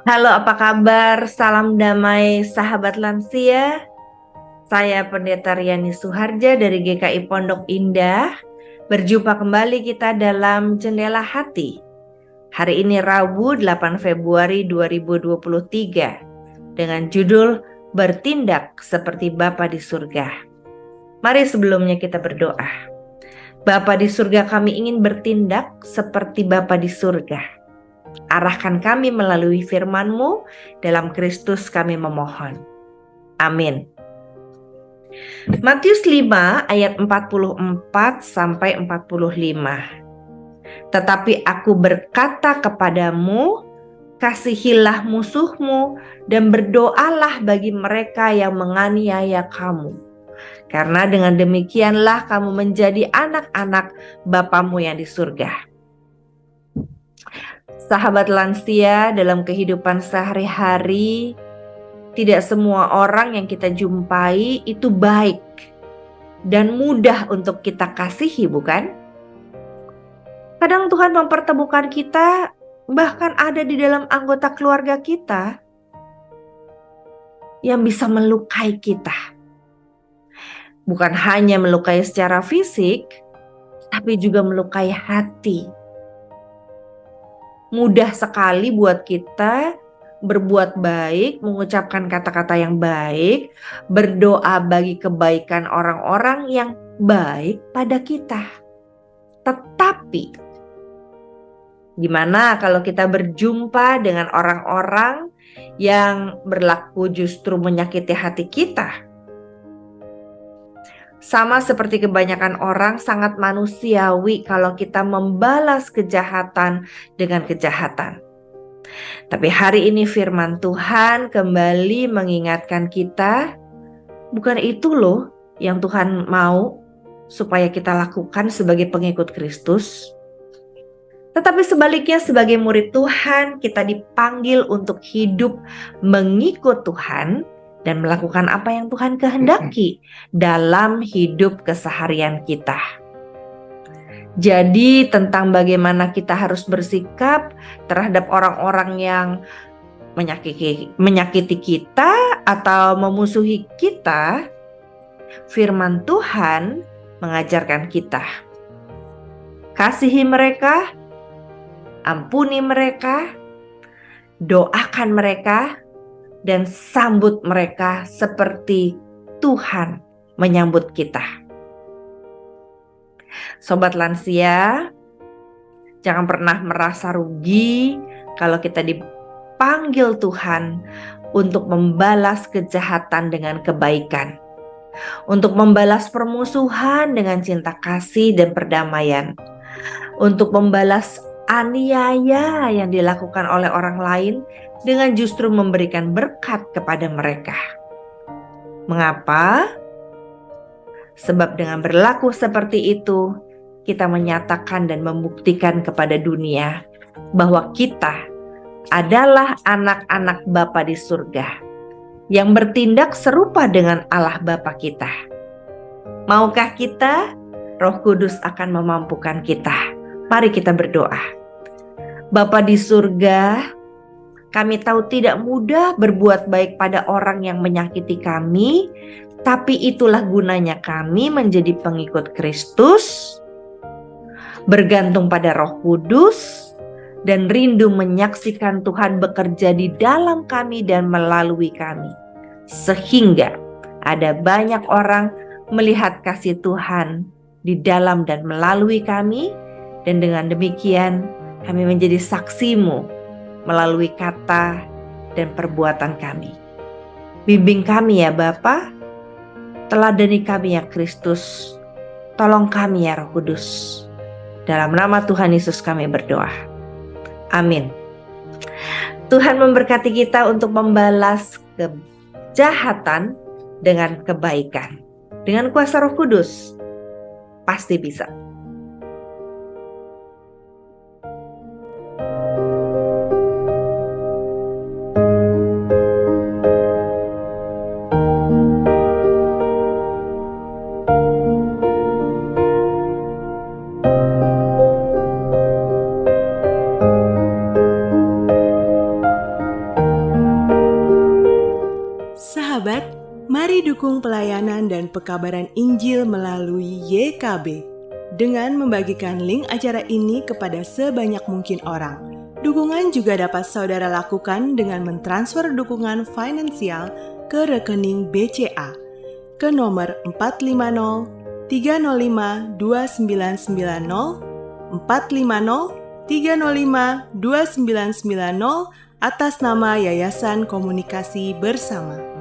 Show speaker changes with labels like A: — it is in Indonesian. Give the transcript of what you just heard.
A: Halo, apa kabar? Salam damai sahabat lansia. Saya Pendeta Riani Suharja dari GKI Pondok Indah. Berjumpa kembali kita dalam Jendela Hati. Hari ini Rabu 8 Februari 2023 dengan judul Bertindak Seperti Bapa di Surga. Mari sebelumnya kita berdoa. Bapa di surga, kami ingin bertindak seperti Bapa di surga. Arahkan kami melalui firman-Mu, dalam Kristus kami memohon. Amin. Matius 5 ayat 44 sampai 45. Tetapi aku berkata kepadamu, kasihilah musuhmu dan berdoalah bagi mereka yang menganiaya kamu. Karena dengan demikianlah kamu menjadi anak-anak Bapamu yang di surga. Sahabat lansia, dalam kehidupan sehari-hari, tidak semua orang yang kita jumpai itu baik dan mudah untuk kita kasihi, bukan? Kadang Tuhan mempertemukan kita, bahkan ada di dalam anggota keluarga kita yang bisa melukai kita. Bukan hanya melukai secara fisik, tapi juga melukai hati. Mudah sekali buat kita berbuat baik, mengucapkan kata-kata yang baik, berdoa bagi kebaikan orang-orang yang baik pada kita. Tetapi, gimana kalau kita berjumpa dengan orang-orang yang berlaku justru menyakiti hati kita? Sama seperti kebanyakan orang, sangat manusiawi kalau kita membalas kejahatan dengan kejahatan. Tapi hari ini firman Tuhan kembali mengingatkan kita, bukan itu loh yang Tuhan mau supaya kita lakukan sebagai pengikut Kristus. Tetapi sebaliknya sebagai murid Tuhan, kita dipanggil untuk hidup mengikut Tuhan dan melakukan apa yang Tuhan kehendaki dalam hidup keseharian kita. Jadi tentang bagaimana kita harus bersikap terhadap orang-orang yang menyakiti kita atau memusuhi kita, firman Tuhan mengajarkan kita. Kasihi mereka, ampuni mereka, doakan mereka, dan sambut mereka seperti Tuhan menyambut kita. Sobat lansia, jangan pernah merasa rugi kalau kita dipanggil Tuhan untuk membalas kejahatan dengan kebaikan, untuk membalas permusuhan dengan cinta kasih dan perdamaian, untuk membalas aniaya yang dilakukan oleh orang lain dengan justru memberikan berkat kepada mereka. Mengapa? Sebab dengan berlaku seperti itu, kita menyatakan dan membuktikan kepada dunia bahwa kita adalah anak-anak Bapa di surga yang bertindak serupa dengan Allah Bapa kita. Maukah kita? Roh Kudus akan memampukan kita. Mari kita berdoa. Bapa di surga, kami tahu tidak mudah berbuat baik pada orang yang menyakiti kami, tapi itulah gunanya kami menjadi pengikut Kristus, bergantung pada Roh Kudus, dan rindu menyaksikan Tuhan bekerja di dalam kami dan melalui kami. Sehingga ada banyak orang melihat kasih Tuhan di dalam dan melalui kami, dan dengan demikian kami menjadi saksi-Mu melalui kata dan perbuatan kami. Bimbing kami ya Bapa, teladani kami ya Kristus, tolong kami ya Roh Kudus. Dalam nama Tuhan Yesus kami berdoa. Amin. Tuhan memberkati kita untuk membalas kejahatan dengan kebaikan. Dengan kuasa Roh Kudus, pasti bisa.
B: dukung pelayanan dan pekabaran Injil melalui YKB dengan membagikan link acara ini kepada sebanyak mungkin orang. Dukungan juga dapat saudara lakukan dengan mentransfer dukungan finansial ke rekening BCA ke nomor 450 305 2990 450 305 2990 atas nama Yayasan Komunikasi Bersama.